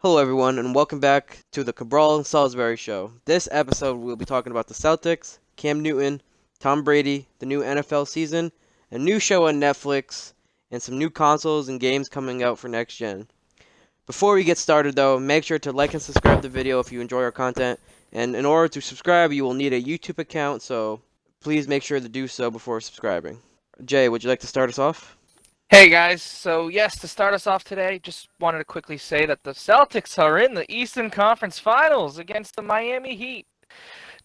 Hello, everyone, and welcome back to the Cabral and Salisbury Show. This episode, we'll be talking about the Celtics, Cam Newton, Tom Brady, the new NFL season, a new show on Netflix, and some new consoles and games coming out for next gen. Before we get started, though, make sure to like and subscribe the video if you enjoy our content. And in order to subscribe, you will need a YouTube account, so please make sure to do so before subscribing. Jay, would you like to start us off? Hey guys, so yes, to start us off today, just wanted to quickly say that the Celtics are in the Eastern Conference Finals against the Miami Heat.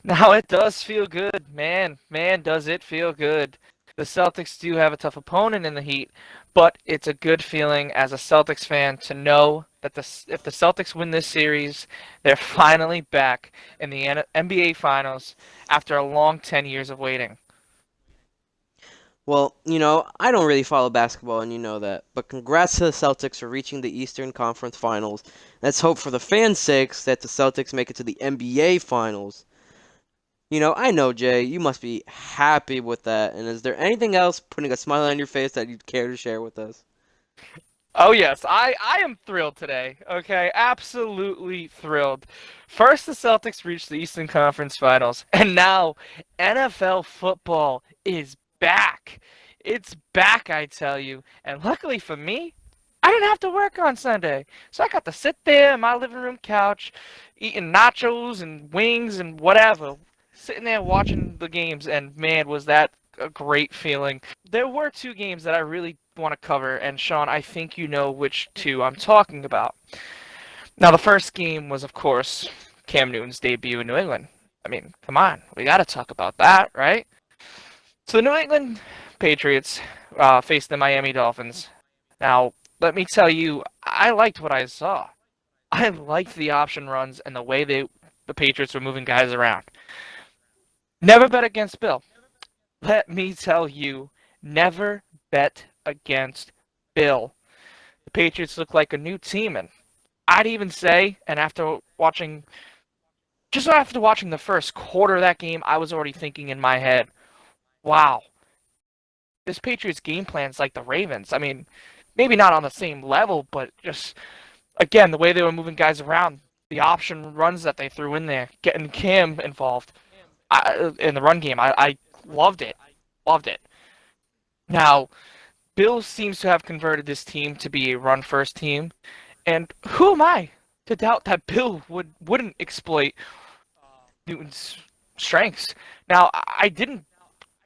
Now it does feel good, man, does it feel good. The Celtics do have a tough opponent in the Heat, but it's a good feeling as a Celtics fan to know that if the Celtics win this series, they're finally back in the NBA Finals after a long 10 years of waiting. Well, I don't really follow basketball, and you know that. But congrats to the Celtics for reaching the Eastern Conference Finals. Let's hope for the fans' sakes that the Celtics make it to the NBA Finals. I know, Jay, you must be happy with that. And is there anything else putting a smile on your face that you'd care to share with us? Oh yes, I am thrilled today. Okay, absolutely thrilled. First, the Celtics reached the Eastern Conference Finals, and now NFL football is back. It's back, I tell you. And luckily for me, I didn't have to work on Sunday, so I got to sit there in my living room couch, eating nachos and wings and whatever, sitting there watching the games. And man, was that a great feeling. There were two games that I really want to cover, and Sean, I think you know which two I'm talking about. Now, the first game was, of course, Cam Newton's debut in New England. I mean, come on, we got to talk about that, right? So the New England Patriots faced the Miami Dolphins. Now, let me tell you, I liked what I saw. I liked the option runs and the way the Patriots were moving guys around. Never bet against Bill. Let me tell you, never bet against Bill. The Patriots look like a new team, and I'd even say, and just after watching the first quarter of that game, I was already thinking in my head, wow, this Patriots game plan's like the Ravens. I mean, maybe not on the same level, but just, again, the way they were moving guys around, the option runs that they threw in there, getting Cam involved in the run game, I loved it. Loved it. Now, Bill seems to have converted this team to be a run-first team, and who am I to doubt that Bill wouldn't exploit Newton's strengths? Now, I didn't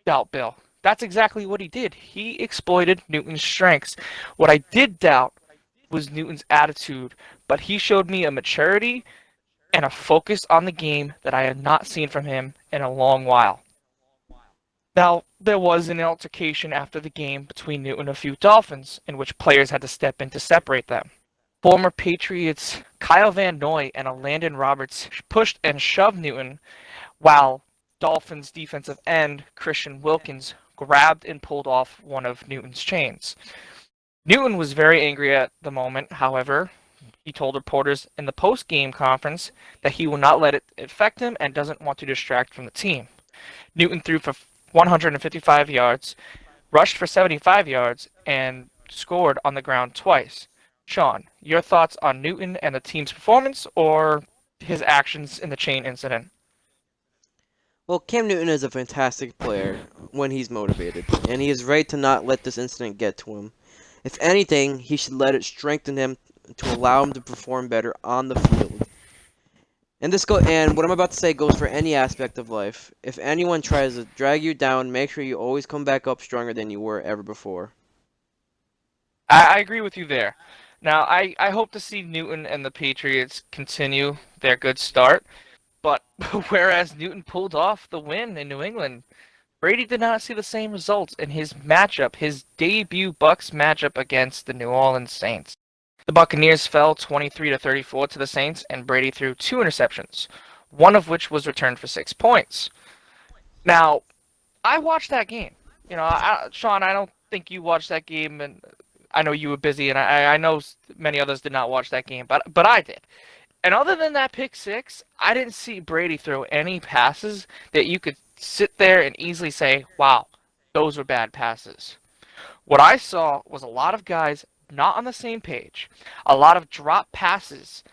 doubt Bill. That's exactly what he did. He exploited Newton's strengths. What I did doubt was Newton's attitude, but he showed me a maturity and a focus on the game that I had not seen from him in a long while. Now, there was an altercation after the game between Newton and a few Dolphins, in which players had to step in to separate them. Former Patriots Kyle Van Noy and Landon Roberts pushed and shoved Newton, while Dolphins defensive end Christian Wilkins grabbed and pulled off one of Newton's chains. Newton was very angry at the moment, however. He told reporters in the post-game conference that he will not let it affect him and doesn't want to distract from the team. Newton threw for 155 yards, rushed for 75 yards, and scored on the ground twice. Sean, your thoughts on Newton and the team's performance, or his actions in the chain incident? Well, Cam Newton is a fantastic player when he's motivated, and he is right to not let this incident get to him. If anything, he should let it strengthen him to allow him to perform better on the field. And what I'm about to say goes for any aspect of life. If anyone tries to drag you down, make sure you always come back up stronger than you were ever before. I agree with you there. Now, I hope to see Newton and the Patriots continue their good start, but whereas Newton pulled off the win in New England, Brady did not see the same results in his matchup, his debut Bucks matchup against the New Orleans Saints. The Buccaneers fell 23-34 to the Saints, and Brady threw two interceptions, one of which was returned for 6 points. Now, I watched that game. Sean, I don't think you watched that game, and I know you were busy, and I know many others did not watch that game, but I did. And other than that pick six, I didn't see Brady throw any passes that you could sit there and easily say, wow, those were bad passes. What I saw was a lot of guys not on the same page. A lot of drop passes,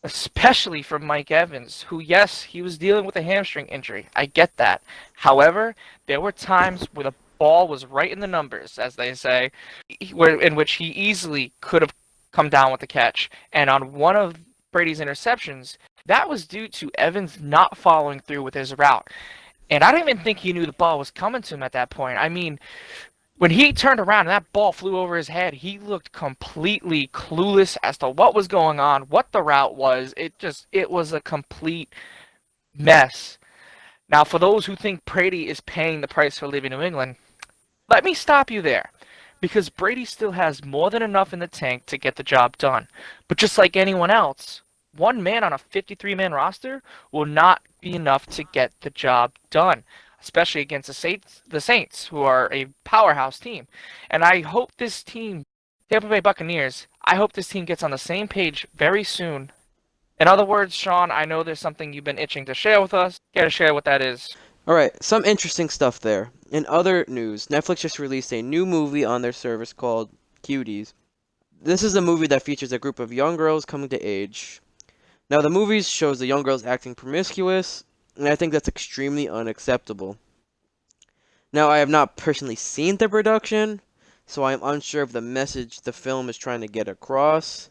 especially from Mike Evans, who, yes, he was dealing with a hamstring injury. I get that. However, there were times where the ball was right in the numbers, as they say, in which he easily could have come down with the catch. And on one of Brady's interceptions, that was due to Evans not following through with his route. And I don't even think he knew the ball was coming to him at that point. I mean, when he turned around and that ball flew over his head, he looked completely clueless as to what was going on, what the route was. It was a complete mess. Now, for those who think Brady is paying the price for leaving New England, let me stop you there. Because Brady still has more than enough in the tank to get the job done. But just like anyone else, one man on a 53-man roster will not be enough to get the job done, especially against the Saints, who are a powerhouse team. And I hope this team, Tampa Bay Buccaneers, I hope this team gets on the same page very soon. In other words, Sean, I know there's something you've been itching to share with us. Care to share what that is? Alright, some interesting stuff there. In other news, Netflix just released a new movie on their service called Cuties. This is a movie that features a group of young girls coming to age. Now, the movie shows the young girls acting promiscuous, and I think that's extremely unacceptable. Now, I have not personally seen the production, so I am unsure of the message the film is trying to get across.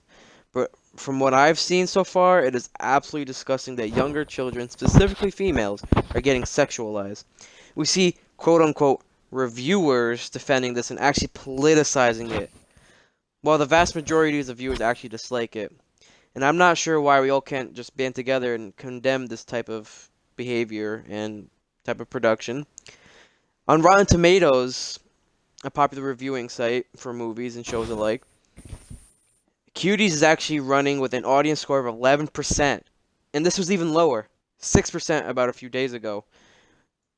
But from what I've seen so far, it is absolutely disgusting that younger children, specifically females, are getting sexualized. We see quote-unquote reviewers defending this and actually politicizing it, while the vast majority of the viewers actually dislike it. And I'm not sure why we all can't just band together and condemn this type of behavior and type of production. On Rotten Tomatoes, a popular reviewing site for movies and shows alike, Cuties is actually running with an audience score of 11%. And this was even lower, 6% about a few days ago.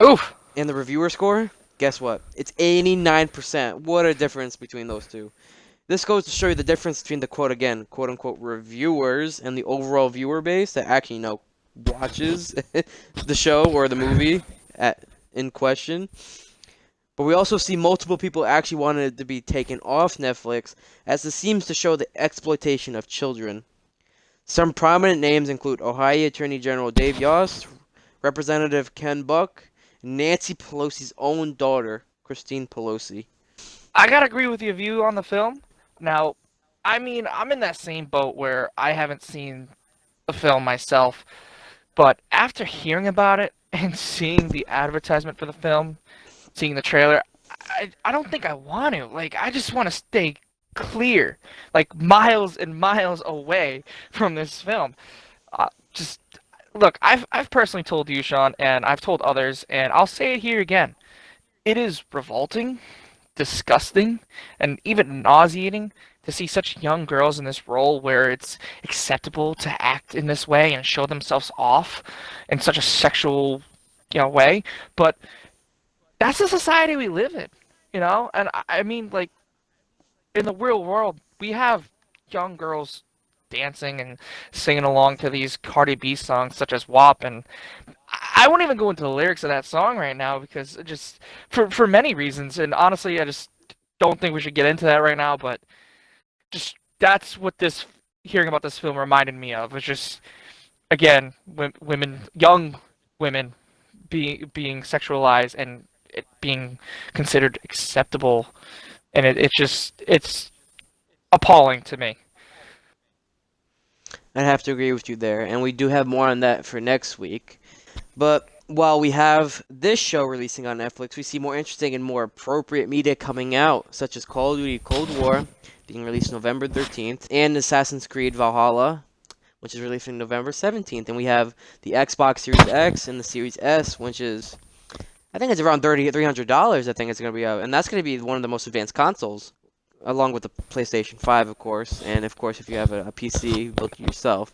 Oof! And the reviewer score, guess what? It's 89%. What a difference between those two. This goes to show you the difference between the quote-unquote reviewers and the overall viewer base that actually, watches the show or the movie in question. But we also see multiple people actually wanted it to be taken off Netflix, as this seems to show the exploitation of children. Some prominent names include Ohio Attorney General Dave Yost, Representative Ken Buck, and Nancy Pelosi's own daughter, Christine Pelosi. I gotta agree with your view on the film. Now, I mean, I'm in that same boat where I haven't seen the film myself, but after hearing about it and seeing the advertisement for the film, seeing the trailer, I don't think I want to. Like, I just want to stay clear, like miles and miles away from this film. Just look, I've personally told you, Sean, and I've told others, and I'll say it here again. It is revolting, disgusting, and even nauseating to see such young girls in this role where it's acceptable to act in this way and show themselves off in such a sexual, way. But that's the society we live in, And I mean, like, in the real world, we have young girls dancing and singing along to these Cardi B songs such as WAP, and I won't even go into the lyrics of that song right now because it just for many reasons, and honestly, I just don't think we should get into that right now. But just that's what this hearing about this film reminded me of. It's just again, young women being sexualized and it being considered acceptable, and it's appalling to me. I'd have to agree with you there, and we do have more on that for next week. But while we have this show releasing on Netflix, we see more interesting and more appropriate media coming out, such as Call of Duty Cold War, being released November 13th, and Assassin's Creed Valhalla, which is releasing November 17th. And we have the Xbox Series X and the Series S, which is, I think it's around $300, I think it's going to be out. And that's going to be one of the most advanced consoles, along with the PlayStation 5, of course. And, of course, if you have a PC, built it yourself.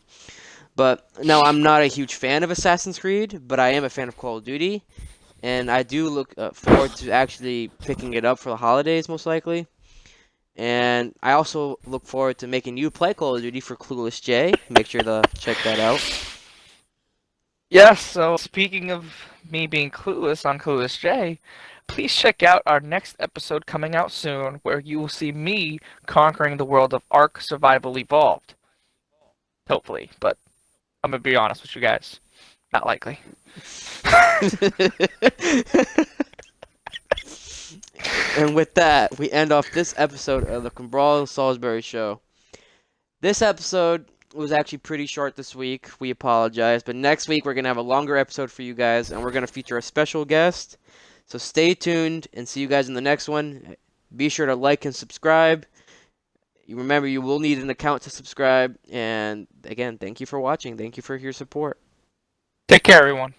But, no, I'm not a huge fan of Assassin's Creed, but I am a fan of Call of Duty. And I do look forward to actually picking it up for the holidays, most likely. And I also look forward to making you play Call of Duty for Clueless J. Make sure to check that out. Yes, so speaking of me being clueless on Clueless J, please check out our next episode coming out soon, where you will see me conquering the world of Ark Survival Evolved. Hopefully, but I'm gonna be honest with you guys, not likely. And with that, we end off this episode of the Cabral and Salisbury Show. This episode was actually pretty short this week. We apologize. But next week, we're going to have a longer episode for you guys, and we're going to feature a special guest. So stay tuned and see you guys in the next one. Be sure to like and subscribe. You remember, you will need an account to subscribe. And again, thank you for watching. Thank you for your support. Take care, everyone.